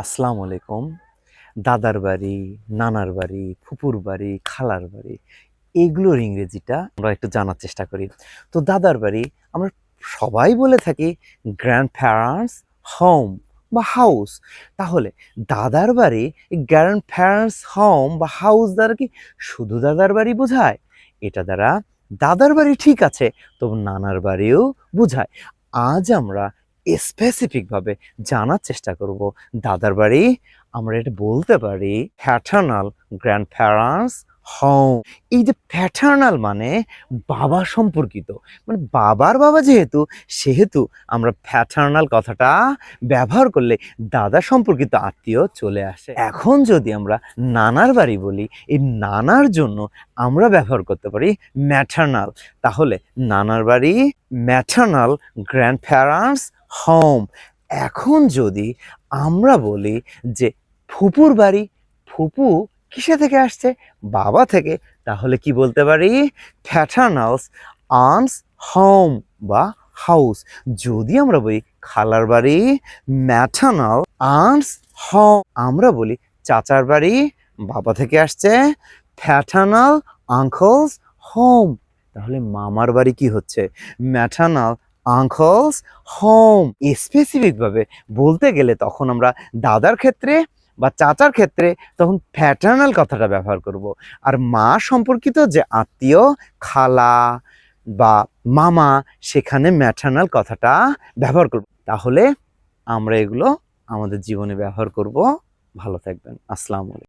আসসালামু আলাইকুম। দাদার বাড়ি, নানার বাড়ি, ফুপুর বাড়ি, খালার বাড়ি এগুলোর ইংরেজিটা আমরা একটু জানার চেষ্টা করি। তো দাদার বাড়ি আমরা সবাই বলে থাকি গ্র্যান্ড প্যারেন্টস হোম বা হাউস। তাহলে দাদার বাড়ি গ্র্যান্ড প্যারেন্টস হোম বা হাউস দ্বারা কি শুধু দাদার বাড়ি বোঝায়? এটা দ্বারা দাদার বাড়ি ঠিক আছে, তবু নানার বাড়িও বোঝায়। আজ আমরা স্পেসিফিকভাবে জানার চেষ্টা করব দাদার বাড়ি আমরা এটা বলতে পারি প্যাটার্নাল গ্র্যান্ড প্যারেন্টস হোম। এই যে প্যাটার্নাল মানে বাবা সম্পর্কিত, মানে বাবার বাবা যেহেতু, সেহেতু আমরা প্যাটার্নাল কথাটা ব্যবহার করলে দাদা সম্পর্কিত আত্মীয় চলে আসে। এখন যদি আমরা নানার বাড়ি বলি, এই নানার জন্য আমরা ব্যবহার করতে পারি ম্যাটার্নাল। তাহলে নানার বাড়ি ম্যাটার্নাল গ্র্যান্ড প্যারেন্টস হোম। এখন যদি আমরা বলি যে ফুপুর বাড়ি, ফুপু কিসে থেকে আসছে? বাবা থেকে। তাহলে কি বলতে পারি? প্যাটার্নালস আন্টস হোম বা হাউস। যদি আমরা বলি খালার বাড়ি ম্যাটার্নাল আন্টস হোম, আমরা বলি চাচার বাড়ি বাবা থেকে আসছে প্যাটার্নাল আঙ্কলস হোম। তাহলে মামার বাড়ি কি হচ্ছে? Maternal uncle's home. স্পেসিফিকভাবে বলতে গেলে তখন আমরা দাদার ক্ষেত্রে বা চাচার ক্ষেত্রে তখন প্যাটার্নাল কথাটা ব্যবহার করব। আর মা সম্পর্কিত যে আত্মীয় খালা বা মামা, সেখানে ম্যাটার্নাল কথাটা ব্যবহার করব। তাহলে আমরা এগুলো আমাদের জীবনে ব্যবহার করব। ভালো থাকবেন। আসসালামু আলাইকুম।